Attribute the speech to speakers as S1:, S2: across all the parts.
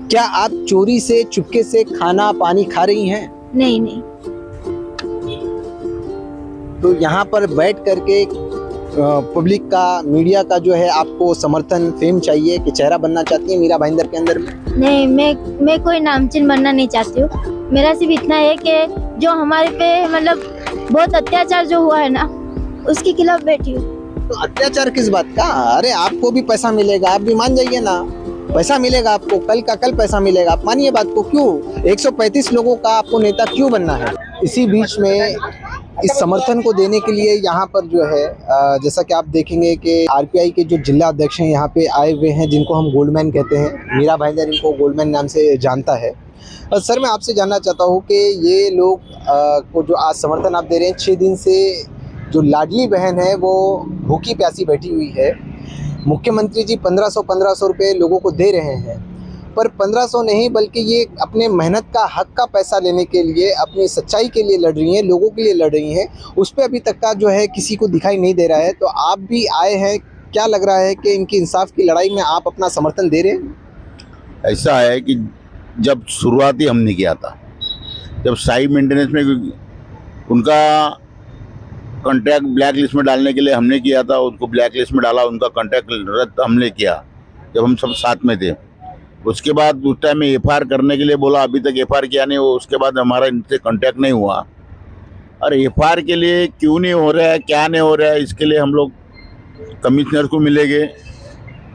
S1: क्या आप चोरी से चुपके से खाना पानी खा रही हैं?
S2: नहीं नहीं।
S1: तो यहाँ पर बैठ करके पब्लिक का, मीडिया का जो है आपको समर्थन, फेम चाहिए कि चेहरा बनना चाहती है मीरा भाईंदर के अंदर में?
S2: नहीं, मैं कोई नामचीन बनना नहीं चाहती हूँ। मेरा सिर्फ इतना है कि जो हमारे पे मतलब बहुत अत्याचार जो हुआ है ना, उसके खिलाफ बैठी हूँ।
S1: तो अत्याचार किस बात का? अरे आपको भी पैसा मिलेगा, आप भी मान जाइए ना, पैसा मिलेगा आपको, कल का कल पैसा मिलेगा, आप मानिए बात को। क्यों 135 लोगों का आपको नेता क्यों बनना है? इसी बीच में इस समर्थन को देने के लिए यहाँ पर जो है जैसा कि आप देखेंगे कि आरपीआई के जो जिला अध्यक्ष हैं यहाँ पे आए हुए हैं, जिनको हम गोल्डमैन कहते हैं। मीरा भाईंदर इनको गोल्डमैन नाम से जानता है। सर, मैं आपसे जानना चाहता हूँ कि ये लोग को जो आज समर्थन आप दे रहे हैं, 6 दिन से जो लाडली बहन है वो भूखी प्यासी बैठी हुई है। मुख्यमंत्री जी 1500 रुपये लोगों को दे रहे हैं, पर 1500 नहीं बल्कि ये अपने मेहनत का हक का पैसा लेने के लिए, अपनी सच्चाई के लिए लड़ रही हैं, लोगों के लिए लड़ रही हैं। उस पर अभी तक का जो है किसी को दिखाई नहीं दे रहा है। तो आप भी आए हैं, क्या लग रहा है कि इनकी इंसाफ की लड़ाई में आप अपना समर्थन दे रहे हैं?
S3: ऐसा है कि जब शुरुआती हमने किया था, जब साई मेंटेनेंस में उनका कॉन्ट्रैक्ट ब्लैक लिस्ट में डालने के लिए हमने किया था, उसको ब्लैक लिस्ट में डाला, उनका कॉन्ट्रैक्ट रद्द हमने किया जब हम सब साथ में थे। उसके बाद उस टाइम में एफआईआर करने के लिए बोला, अभी तक एफआईआर किया नहीं। उसके बाद हमारा इनसे कॉन्टैक्ट नहीं हुआ। और एफआईआर के लिए क्यों नहीं हो रहा है, क्या नहीं हो रहा है, इसके लिए हम लोग कमिश्नर को मिलेंगे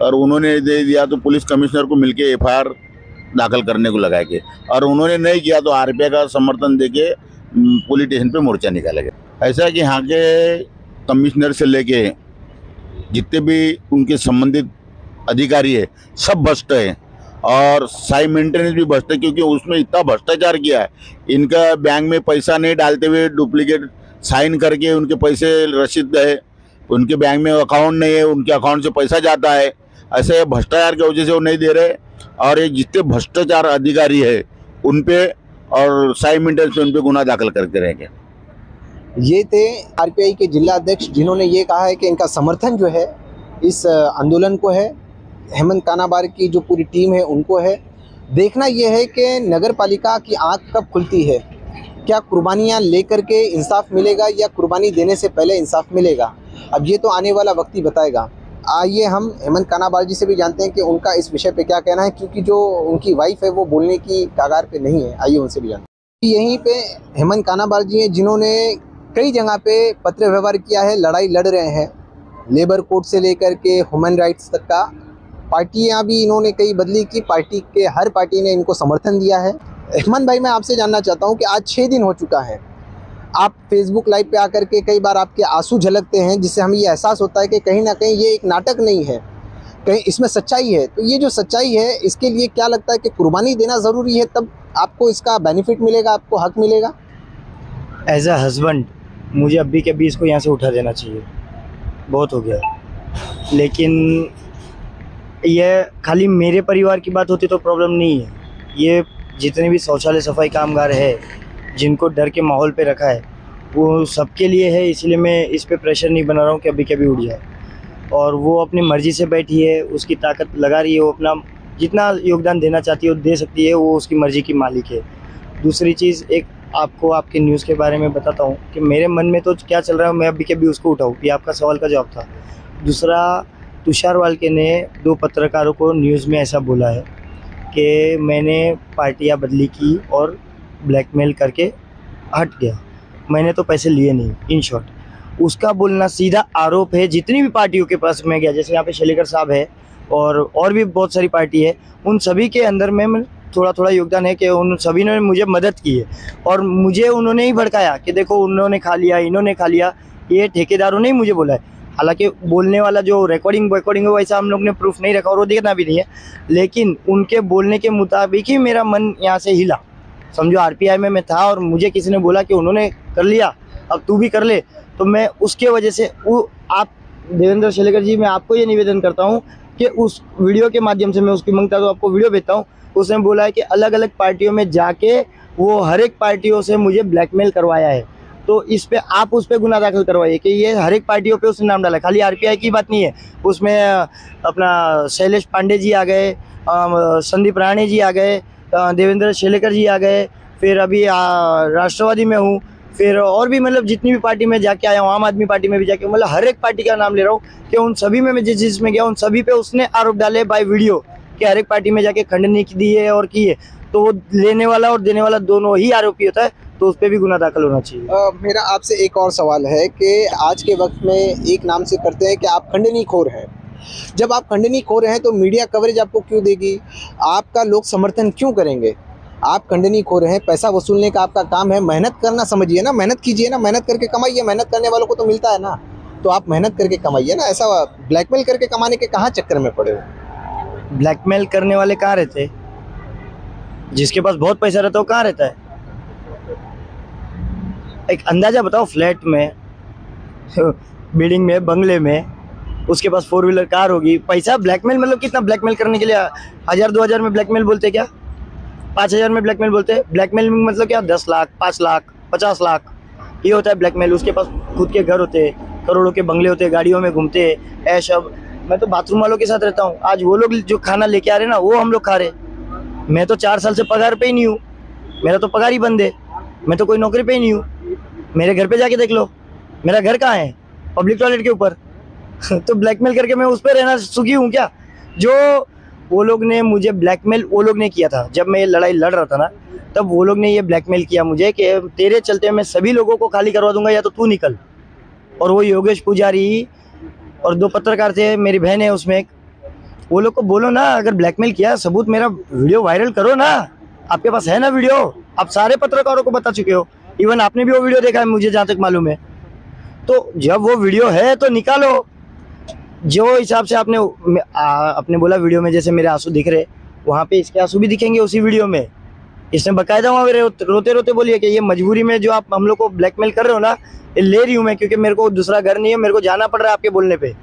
S3: और उन्होंने दे दिया तो पुलिस कमिश्नर को मिलके एफआईआर दाखिल करने को लगाए गए, और उन्होंने नहीं किया तो आरपीआई का समर्थन देके पुलिस स्टेशन पे मोर्चा निकालेंगे। ऐसा है कि यहाँ के कमिश्नर से लेके जितने भी उनके संबंधित अधिकारी है सब भ्रष्ट है, और साई मेंटेनेंस भी भ्रष्ट है, क्योंकि उसमें इतना भ्रष्टाचार किया है। इनका बैंक में पैसा नहीं डालते हुए डुप्लीकेट साइन करके उनके पैसे रसीद है, उनके बैंक में अकाउंट नहीं है, उनके अकाउंट से पैसा जाता है। ऐसे भ्रष्टाचार की वजह से वो नहीं दे रहे, और ये जितने भ्रष्टाचार अधिकारी है उन पे और साई मेंटेनेंस पे उन पे गुना दाखिल करते रहेंगे।
S1: ये थे आरपीआई के जिला अध्यक्ष, जिन्होंने ये कहा है कि इनका समर्थन जो है इस आंदोलन को है, हेमंत कानाबार की जो पूरी टीम है उनको है। देखना यह है कि नगर पालिका की आंख कब खुलती है, क्या कुर्बानियां लेकर के इंसाफ मिलेगा या कुर्बानी देने से पहले इंसाफ मिलेगा? अब ये तो आने वाला वक्त ही बताएगा। आइए हम हेमंत कानाबार जी से भी जानते हैं कि उनका इस विषय पे क्या कहना है, क्योंकि जो उनकी वाइफ है वो बोलने की कागार पे नहीं है। आइए उनसे भी जानते हैं। यहीं पे हेमंत कानाबार जी हैं, जिन्होंने कई जगह पे पत्र व्यवहार किया है, लड़ाई लड़ रहे हैं, लेबर कोड से लेकर के ह्यूमन राइट्स तक का। पार्टियां भी इन्होंने कई बदली की, पार्टी के हर पार्टी ने इनको समर्थन दिया है। हेमंत भाई, मैं आपसे जानना चाहता हूं कि आज 6 दिन हो चुका है, आप फेसबुक लाइव पे आकर के कई बार आपके आंसू झलकते हैं, जिससे हमें ये एहसास होता है कि कहीं ना कहीं ये एक नाटक नहीं है, कहीं इसमें सच्चाई है। तो ये जो सच्चाई है, इसके लिए क्या लगता है कि कुर्बानी देना ज़रूरी है, तब आपको इसका बेनिफिट मिलेगा, आपको हक मिलेगा?
S4: एज अ हस्बैंड मुझे अभी के अभी इसको यहाँ से उठा देना चाहिए, बहुत हो गया। लेकिन यह खाली मेरे परिवार की बात होती तो प्रॉब्लम नहीं है, ये जितने भी शौचालय सफाई कामगार है जिनको डर के माहौल पे रखा है वो सबके लिए है। इसलिए मैं इस पे प्रेशर नहीं बना रहा हूँ कि अभी कभी उठ जाए। और वो अपनी मर्ज़ी से बैठी है, उसकी ताकत लगा रही है, वो अपना जितना योगदान देना चाहती है वो दे सकती है, वो उसकी मर्ज़ी की मालिक है। दूसरी चीज़, एक आपको आपके न्यूज़ के बारे में बताता हूँ कि मेरे मन में तो क्या चल रहा है, मैं अभी कभी उसको उठाऊँ, ये आपका सवाल का जवाब था। दूसरा, तुषार वाल्के ने 2 पत्रकारों को न्यूज़ में ऐसा बोला है कि मैंने पार्टियाँ बदली की और ब्लैकमेल करके हट गया, मैंने तो पैसे लिए नहीं। इन शॉर्ट उसका बोलना सीधा आरोप है। जितनी भी पार्टियों के पास मैं गया, जैसे यहाँ पे शेलेकर साहब है और भी बहुत सारी पार्टी है, उन सभी के अंदर में थोड़ा थोड़ा योगदान है कि उन सभी ने मुझे मदद की है, और मुझे उन्होंने ही भड़काया कि देखो उन्होंने खा लिया, इन्होंने खा लिया। ये ठेकेदारों ने ही मुझे बोला है। हालांकि बोलने वाला जो रिकॉर्डिंग है वैसा हम लोग ने प्रूफ नहीं रखा और वो देखना भी नहीं है, लेकिन उनके बोलने के मुताबिक ही मेरा मन यहाँ से हिला। समझो आरपीआई में मैं था और मुझे किसी ने बोला कि उन्होंने कर लिया, अब तू भी कर ले, तो मैं उसके वजह से आप देवेंद्र शेलेकर जी, मैं आपको ये निवेदन करता हूँ कि उस वीडियो के माध्यम से मैं उसकी मांगता तो आपको वीडियो भेजता हूँ। उसने बोला है कि अलग अलग पार्टियों में जाके वो हर एक पार्टियों से मुझे ब्लैकमेल करवाया है। तो इस पे आप उस पे गुना दाखिल करवाइए कि ये हर एक पार्टियों पे उसने नाम डाला, खाली आरपीआई की बात नहीं है। उसमें अपना शैलेश पांडे जी आ गए, संदीप राणे जी आ गए, देवेंद्र शेलेकर जी आ गए, फिर अभी राष्ट्रवादी में हूँ, फिर और भी मतलब जितनी भी पार्टी में जाके आया हूँ, आम आदमी पार्टी में भी जाके, मतलब हर एक पार्टी का नाम ले रहा हूँ कि उन सभी में मैं जिसमें गया उन सभी पे उसने आरोप डाले बाय वीडियो कि हर एक पार्टी में जाके खंडनी दी है और की है। तो वो लेने वाला और देने वाला दोनों ही आरोपी होता है, तो उस पर भी गुना दाखिल होना चाहिए।
S1: मेरा आपसे एक और सवाल है कि आज के वक्त में एक नाम से करते हैं कि आप खंडनी खोर हैं। जब आप खंडनी खोर हैं तो मीडिया कवरेज आपको क्यों देगी, आपका लोग समर्थन क्यों करेंगे? आप खंडनी खोर हैं, पैसा वसूलने का आपका काम है, मेहनत करना समझिए ना, मेहनत कीजिए ना, मेहनत करके कमाइए, मेहनत करने वालों को तो मिलता है ना, तो आप मेहनत करके कमाइए ना, ऐसा ब्लैकमेल करके कमाने के कहाँ चक्कर में पड़े हो?
S4: ब्लैकमेल करने वाले कहाँ रहते हैं? जिसके पास बहुत पैसा रहता है वो कहाँ रहता है? एक अंदाजा बताओ, फ्लैट में, बिल्डिंग में, बंगले में, उसके पास 4 व्हीलर कार होगी, पैसा ब्लैकमेल मतलब कितना ब्लैकमेल करने के लिए 1000-2000 में ब्लैकमेल बोलते क्या? 5000 में ब्लैकमेल बोलते हैं। ब्लैकमेल मतलब क्या? 10 लाख, 5 लाख, 50 लाख, ये होता है ब्लैकमेल। उसके पास खुद के घर होते हैं, करोड़ों के बंगले होते हैं, गाड़ियों में घूमते हैं, ऐश। अब मैं तो बाथरूम वालों के साथ रहता हूँ, आज वो लोग जो खाना लेके आ रहे हैं ना वो हम लोग खा रहे। मैं तो 4 साल से पगार पे ही नहीं हूँ, मेरा तो पगार ही बंद है, मैं तो कोई नौकरी पे ही नहीं हूँ। मेरे घर पे जाके देख लो, मेरा घर कहाँ है? पब्लिक टॉयलेट के ऊपर। तो ब्लैकमेल करके मैं उस पर रहना सुखी हूँ क्या? जो वो लोग ने मुझे ब्लैकमेल वो लोग ने किया था, जब मैं ये लड़ाई लड़ रहा था ना, तब वो लोग ने ये ब्लैकमेल किया मुझे कि तेरे चलते मैं सभी लोगों को खाली करवा दूंगा या तो तू निकल। और वो योगेश पुजारी और 2 पत्रकार थे, मेरी बहन है उसमें एक, वो लोग को बोलो ना, अगर ब्लैकमेल किया सबूत, मेरा वीडियो वायरल करो ना, आपके पास है ना वीडियो, आप सारे पत्रकारों को बता चुके हो, इवन आपने भी वो वीडियो देखा है मुझे जहाँ तक मालूम है। तो जब वो वीडियो है तो निकालो। जो हिसाब से आपने बोला वीडियो में जैसे मेरे आंसू दिख रहे, वहाँ पे इसके आंसू भी दिखेंगे उसी वीडियो में। इसने बकायदा वहाँ रोते रोते बोलिए कि ये मजबूरी में जो आप हम लोग को ब्लैकमेल कर रहे हो ना, ये ले रही हूँ मैं, क्योंकि मेरे को दूसरा घर नहीं है, मेरे को जाना पड़ रहा है आपके बोलने पे,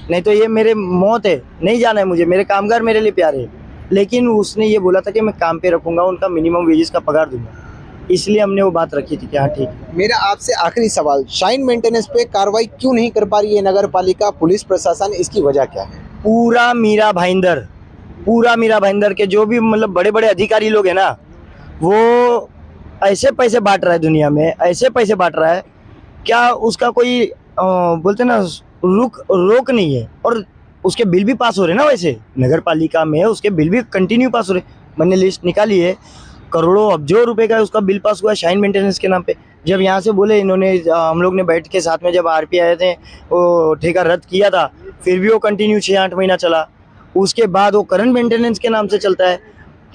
S4: नहीं तो ये मेरे मौत है, नहीं जाना है मुझे, मेरे कामगार मेरे लिए प्यारे हैं। लेकिन उसने ये बोला था कि मैं काम पे रखूँगा, उनका मिनिमम वेजेस का पगार दूंगा, इसलिए हमने वो बात रखी थी कि हाँ ठीक है।
S1: मेरा आपसे आखिरी सवाल, शाइन मेंटेनेंस पे कार्रवाई क्यों नहीं कर पा रही है नगर पालिका, पुलिस प्रशासन, इसकी वजह क्या है?
S4: पूरा मीरा भाईंदर के जो भी मतलब बड़े बड़े अधिकारी लोग हैं ना, वो ऐसे पैसे बांट रहा है दुनिया में, ऐसे पैसे बांट रहा है, क्या उसका कोई बोलते ना रोक नहीं है। और उसके बिल भी पास हो रहे ना, वैसे नगर पालिका में उसके बिल भी कंटिन्यू पास हो रहे। मैंने लिस्ट निकाली है, करोड़ों अब्जों रुपए का उसका बिल पास हुआ है शाइन मेंटेनेंस के नाम पे। जब यहाँ से बोले इन्होंने, हम लोग ने बैठ के साथ में जब आरपी आए थे, वो ठेका रद्द किया था, फिर भी वो कंटिन्यू 6-8 महीना चला। उसके बाद वो करंट मेंटेनेंस के नाम से चलता है।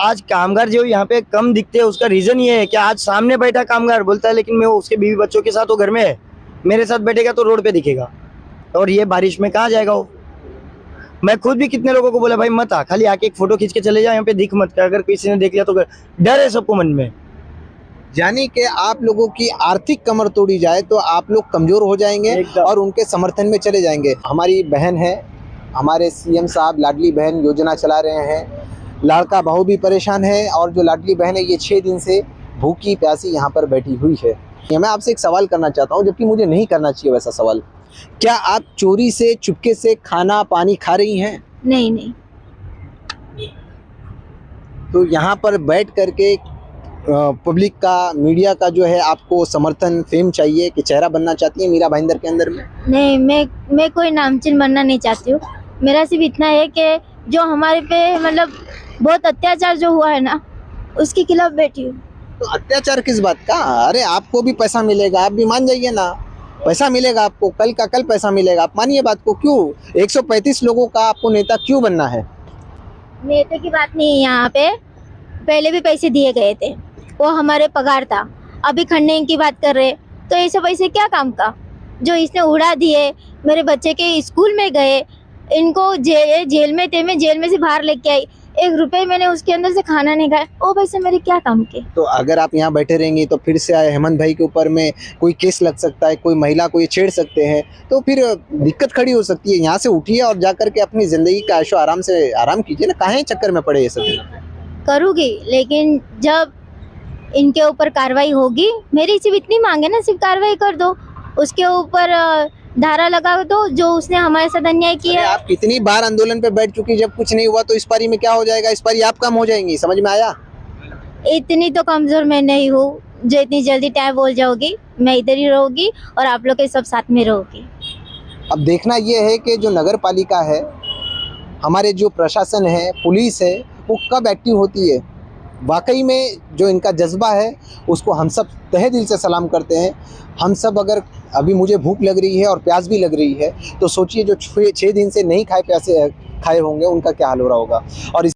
S4: आज कामगार जो यहाँ पे कम दिखते हैं, उसका रीज़न ये है कि आज सामने बैठा कामगार बोलता है लेकिन मैं उसके बीवी बच्चों के साथ वो घर में है, मेरे साथ बैठेगा तो रोड पे दिखेगा, और ये बारिश में कहाँ जाएगा वो। मैं खुद भी कितने लोगों को बोला भाई मत आ, खाली आके एक फोटो खींच के चले जा, यहाँ पे दिख मत, अगर किसी ने देख लिया तो डर है सबको मन में।
S1: यानी कि आप लोगों की आर्थिक कमर तोड़ी जाए तो आप लोग कमजोर हो जाएंगे और उनके समर्थन में चले जाएंगे। हमारी बहन है, हमारे सीएम साहब लाडली बहन योजना चला रहे हैं, लाड़का बहू भी परेशान है, और जो लाडली बहन है ये 6 दिन से भूखी प्यासी यहाँ पर बैठी हुई है। मैं आपसे एक सवाल करना चाहता हूँ, जबकि मुझे नहीं करना चाहिए वैसा सवाल, क्या आप चोरी से चुपके से खाना पानी खा रही हैं?
S2: नहीं।
S1: तो यहाँ पर बैठ करके पब्लिक का, मीडिया का जो है आपको समर्थन, फेम चाहिए कि चेहरा बनना चाहती है मीरा भाईंदर के अंदर में?
S2: नहीं, मैं कोई नामचीन बनना नहीं चाहती हूँ। मेरा सिर्फ इतना है कि जो हमारे पे मतलब बहुत अत्याचार जो हुआ है ना, उसके खिलाफ बैठी हूँ।
S1: तो अत्याचार किस बात का? अरे आपको भी पैसा मिलेगा, आप भी मान जाइए ना, पैसा मिलेगा आपको, कल का कल पैसा मिलेगा, आप मानिए बात को। क्यों 135 लोगों का आपको नेता क्यों बनना है?
S2: नेता की बात नहीं है यहाँ पे, पहले भी पैसे दिए गए थे, वो हमारे पगार था। अभी खंडन की बात कर रहे, तो ऐसे पैसे क्या काम का जो इसने उड़ा दिए। मेरे बच्चे के स्कूल में गए, इनको जेल में थे, मैं जेल में से बाहर लेके आई, 1 रुपए मैंने उसके अंदर से खाना नहीं खाया, वो पैसे मेरे क्या काम के।
S1: तो अगर आप यहाँ बैठे रहेंगी तो फिर से हेमंत भाई के ऊपर में कोई केस लग सकता है, कोई महिला को ये छेड़ सकते हैं, तो फिर दिक्कत खड़ी हो सकती है। यहाँ से उठिए और जाकर के अपनी जिंदगी का ऐशो आराम से आराम कीजिए ना, काहे चक्कर में पड़े ये सब।
S2: करूँगी, लेकिन जब इनके ऊपर कार्रवाई होगी। मेरी सिर्फ इतनी मांग है ना, सिर्फ कार्रवाई कर दो, उसके ऊपर धारा लगा दो जो उसने हमारे साथ अन्याय किया
S1: अरे
S2: है।
S1: आप कितनी बार आंदोलन पे बैठ चुकी, जब कुछ नहीं हुआ तो इस पारी में क्या हो जाएगा? इस पारी आप कम हो जाएंगी, समझ में आया?
S2: इतनी तो कमजोर मैं नहीं हूँ जो इतनी जल्दी टाइम बोल जाओगी। मैं इधर ही रहूंगी और आप लोग के सब साथ में रहोगी।
S1: अब देखना ये है कि जो नगर पालिका है, हमारे जो प्रशासन है, पुलिस है, वो कब एक्टिव होती है। वाकई में जो इनका जज्बा है उसको हम सब तहे दिल से सलाम करते हैं। हम सब अगर अभी मुझे भूख लग रही है और प्यास भी लग रही है तो सोचिए जो 6 दिन से नहीं खाए होंगे उनका क्या हाल हो रहा होगा। और